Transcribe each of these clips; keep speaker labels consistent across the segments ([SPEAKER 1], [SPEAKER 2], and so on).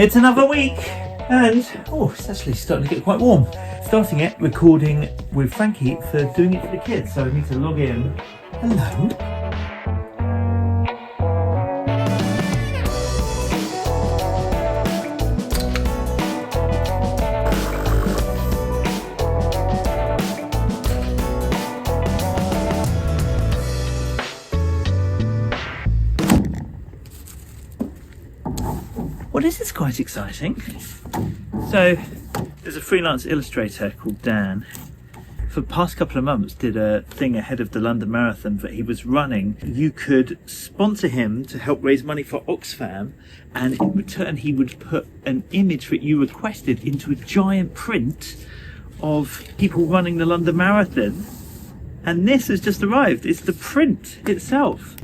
[SPEAKER 1] It's another week, and it's actually starting to get quite warm. Starting it, recording with Frankie for doing it for the kids, so I need to log in. Hello. Well, this is quite exciting. So, there's a freelance illustrator called Dan. For the past couple of months, did a thing ahead of the London Marathon that he was running. You could sponsor him to help raise money for Oxfam, and in return, he would put an image that you requested into a giant print of people running the London Marathon. And this has just arrived. It's the print itself.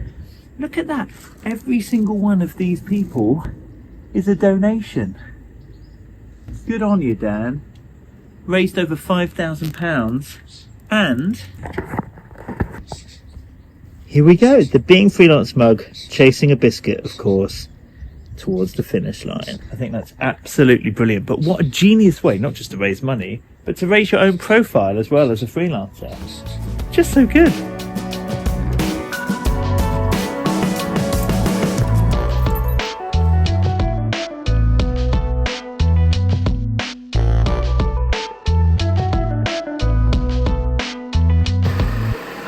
[SPEAKER 1] Look at that. Every single one of these people is a donation. Good on you, Dan. Raised over £5,000, and here we go, the Being Freelance mug, chasing a biscuit, of course, towards the finish line. I think that's absolutely brilliant. But what a genius way, not just to raise money, but to raise your own profile as well as a freelancer. Just so good.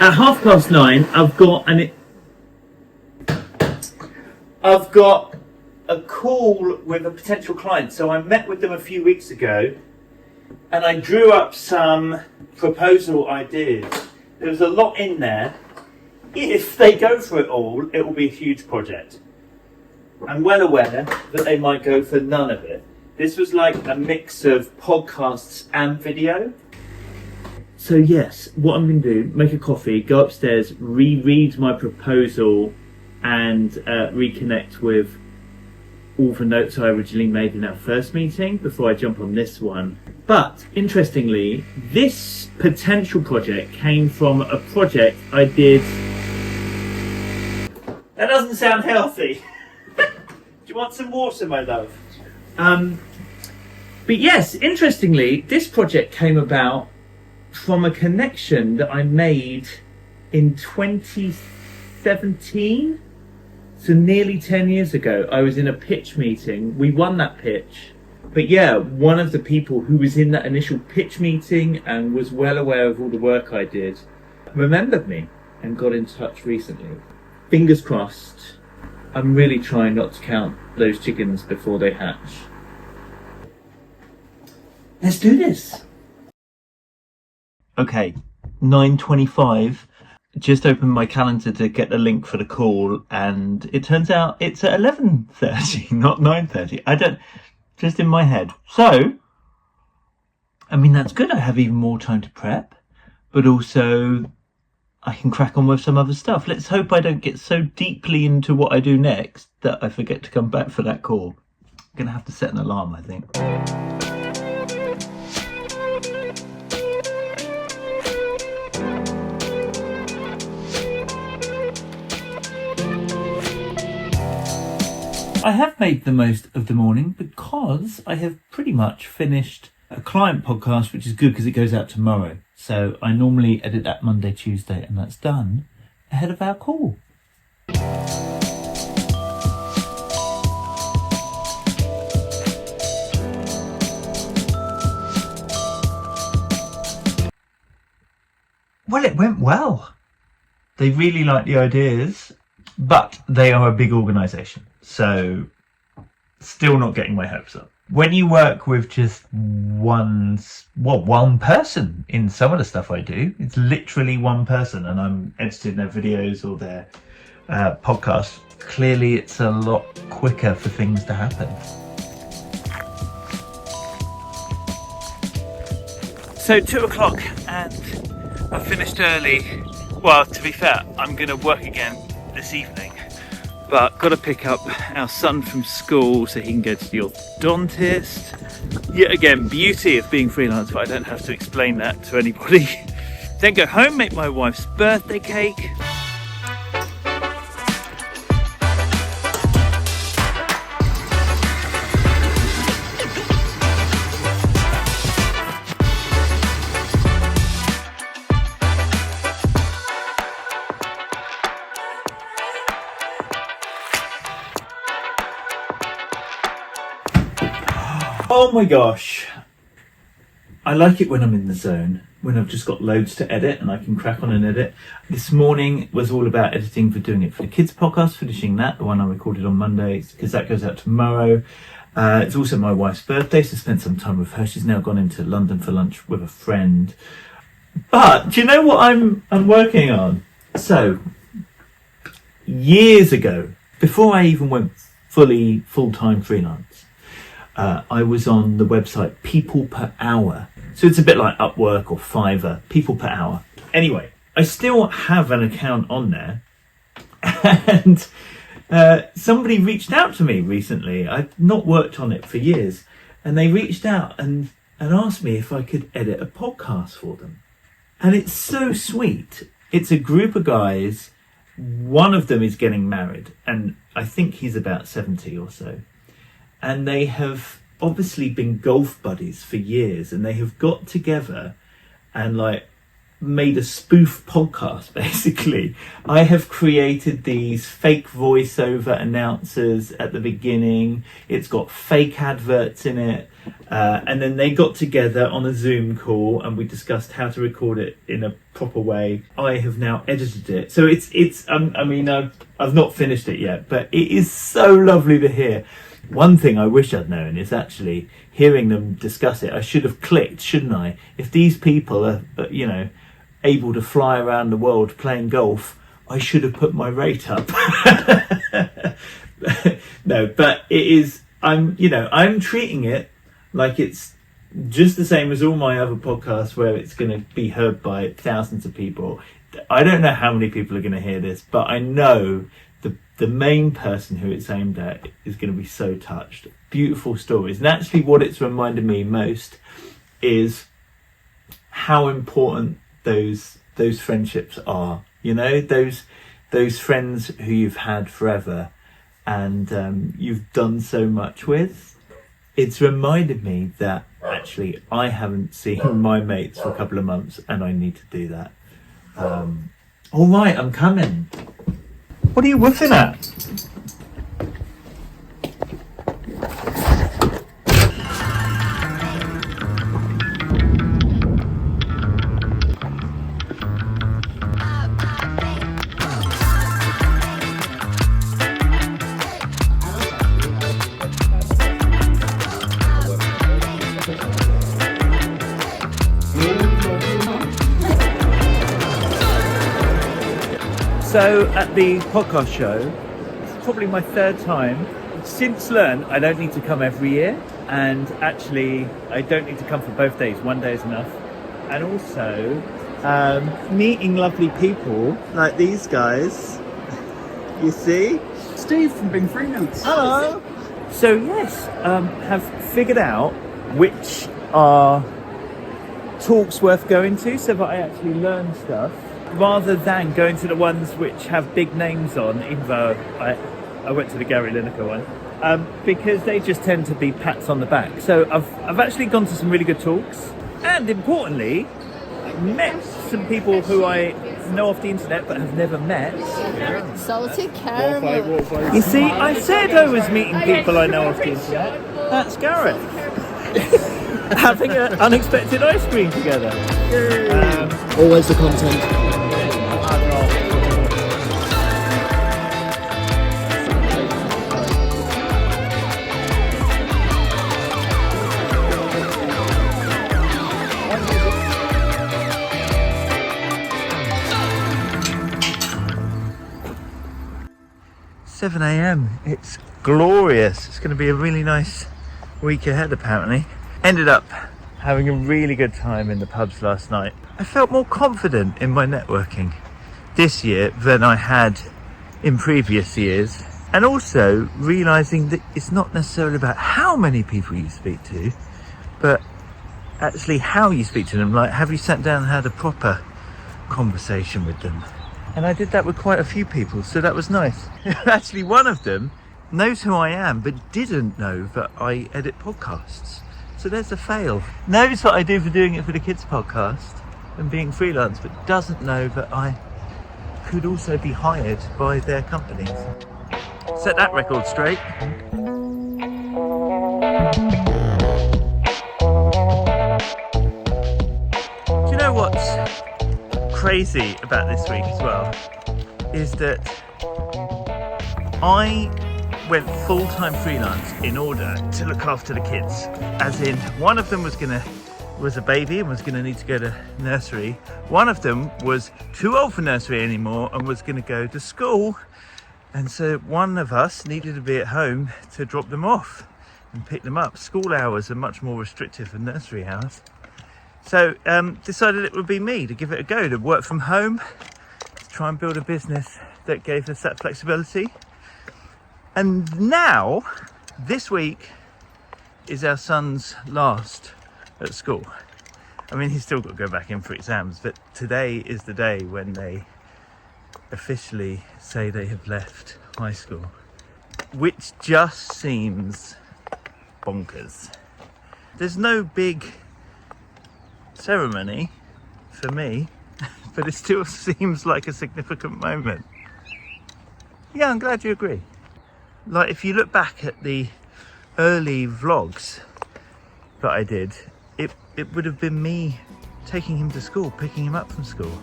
[SPEAKER 1] At 9:30, I've got a call with a potential client. So I met with them a few weeks ago, and I drew up some proposal ideas. There's a lot in there. If they go for it all, it will be a huge project. I'm well aware that they might go for none of it. This was like a mix of podcasts and video. So yes, what I'm going to do, make a coffee, go upstairs, reread my proposal, and reconnect with all the notes I originally made in our first meeting before I jump on this one. But interestingly, this potential project came from a project I did. That doesn't sound healthy. Do you want some water, my love? But yes, interestingly, this project came about from a connection that I made in 2017, so nearly 10 years ago. I was in a pitch meeting. We won that pitch, but yeah, one of the people who was in that initial pitch meeting and was well aware of all the work I did remembered me and got in touch recently. Fingers crossed. I'm really trying not to count those chickens before they hatch. Let's do this. Okay, 9:25, just opened my calendar to get the link for the call, and it turns out it's at 11:30, not 9:30. Just in my head. So, I mean, that's good. I have even more time to prep, but also I can crack on with some other stuff. Let's hope I don't get so deeply into what I do next that I forget to come back for that call. I'm going to have to set an alarm, I think. I have made the most of the morning because I have pretty much finished a client podcast, which is good because it goes out tomorrow. So I normally edit that Monday, Tuesday, and that's done ahead of our call. Well, it went well. They really like the ideas, but they are a big organisation. So, still not getting my hopes up. When you work with just one person in some of the stuff I do, it's literally one person, and I'm editing their videos or their podcasts. Clearly, it's a lot quicker for things to happen. So 2:00, and I finished early. Well, to be fair, I'm going to work again this evening. But got to pick up our son from school so he can go to the orthodontist. Yet again, beauty of being freelance, but I don't have to explain that to anybody. Then go home, make my wife's birthday cake. Oh my gosh. I like it when I'm in the zone, when I've just got loads to edit and I can crack on and edit. This morning was all about editing for Doing It for the Kids podcast, finishing that, the one I recorded on Monday, because that goes out tomorrow. It's also my wife's birthday, so I spent some time with her. She's now gone into London for lunch with a friend. But do you know what I'm working on? So, years ago, before I even went full-time freelance, I was on the website People Per Hour. So it's a bit like Upwork or Fiverr, People Per Hour. Anyway, I still have an account on there, and somebody reached out to me recently. I'd not worked on it for years, and they reached out and asked me if I could edit a podcast for them. And it's so sweet. It's a group of guys. One of them is getting married, and I think he's about 70 or so. And they have obviously been golf buddies for years, and they have got together and made a spoof podcast, basically. I have created these fake voiceover announcers at the beginning. It's got fake adverts in it. And then they got together on a Zoom call and we discussed how to record it in a proper way. I have now edited it. So I've not finished it yet, but it is so lovely to hear. One thing I wish I'd known is actually hearing them discuss it. I should have clicked, shouldn't I? If these people are, able to fly around the world playing golf, I should have put my rate up. No, but it is, I'm treating it like it's just the same as all my other podcasts where it's going to be heard by thousands of people. I don't know how many people are going to hear this, but I know the main person who it's aimed at is going to be so touched. Beautiful stories. And actually what it's reminded me most is how important those friendships are. Those friends who you've had forever and you've done so much with. It's reminded me that actually I haven't seen my mates for a couple of months and I need to do that. All right, I'm coming. What are you woofing at? So at the podcast show, it's probably my third time. Since learned, I don't need to come every year, and actually I don't need to come for both days. One day is enough. And also meeting lovely people like these guys. You see?
[SPEAKER 2] Steve from Being Freelance.
[SPEAKER 1] Hello. So yes, have figured out which are talks worth going to, so that I actually learn stuff, rather than going to the ones which have big names on, even though I went to the Gary Lineker one, because they just tend to be pats on the back. So I've actually gone to some really good talks, and importantly, met some people who I know off the internet but have never met.
[SPEAKER 3] Salted caramel.
[SPEAKER 1] You see, I said I was meeting people I know off the internet. That's Gareth. Having an unexpected ice cream together.
[SPEAKER 2] Always the content.
[SPEAKER 1] 7 a.m. It's glorious. It's going to be a really nice week ahead, apparently. Ended up having a really good time in the pubs last night. I felt more confident in my networking this year than I had in previous years. And also realising that it's not necessarily about how many people you speak to, but actually how you speak to them. Like, have you sat down and had a proper conversation with them? And I did that with quite a few people, so that was nice. Actually, one of them knows who I am, but didn't know that I edit podcasts. So there's a fail. Knows what I do for Doing It for the Kids podcast and Being Freelance, but doesn't know that I could also be hired by their companies. Set that record straight. crazy about this week as well is that I went full-time freelance in order to look after the kids. As in, one of them was a baby and was gonna need to go to nursery. One of them was too old for nursery anymore and was gonna go to school. And so one of us needed to be at home to drop them off and pick them up. School hours are much more restrictive than nursery hours. So decided it would be me to give it a go, to work from home, to try and build a business that gave us that flexibility. And now, this week is our son's last at school. I mean, he's still got to go back in for exams, but today is the day when they officially say they have left high school, which just seems bonkers. There's no big ceremony for me, but it still seems like a significant moment. Yeah, I'm glad you agree. Like, if you look back at the early vlogs that I did, it would have been me taking him to school, picking him up from school.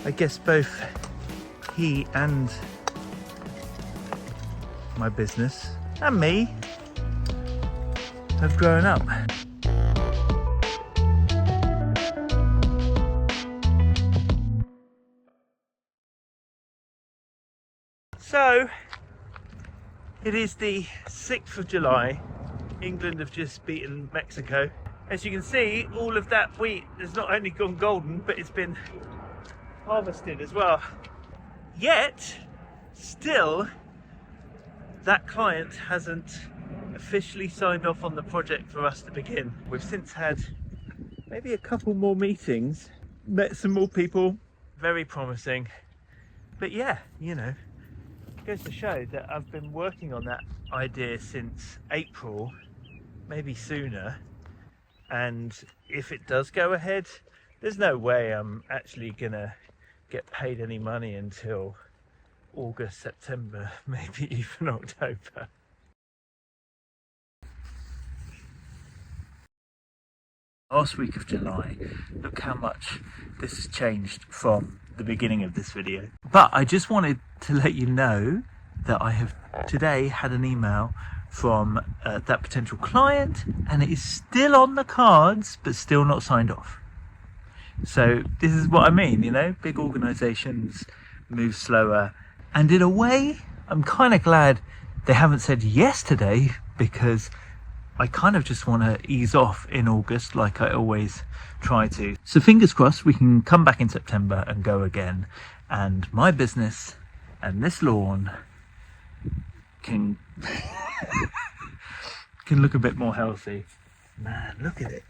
[SPEAKER 1] I guess both he and my business and me have grown up. So it is the 6th of July. England have just beaten Mexico. As you can see, all of that wheat has not only gone golden, but it's been harvested as well. Yet, still, that client hasn't officially signed off on the project for us to begin. We've since had maybe a couple more meetings, met some more people, very promising. But yeah, you know, it goes to show that I've been working on that idea since April, maybe sooner. And if it does go ahead, there's no way I'm actually gonna get paid any money until August, September, maybe even October. Last week of July, look how much this has changed from the beginning of this video. But I just wanted to let you know that I have today had an email from that potential client, and it is still on the cards but still not signed off. So this is what I mean, you know, big organizations move slower, and in a way I'm kind of glad they haven't said yes today, because I kind of just want to ease off in August like I always try to. So fingers crossed we can come back in September and go again, and my business and this lawn can can look a bit more healthy. Man, look at it.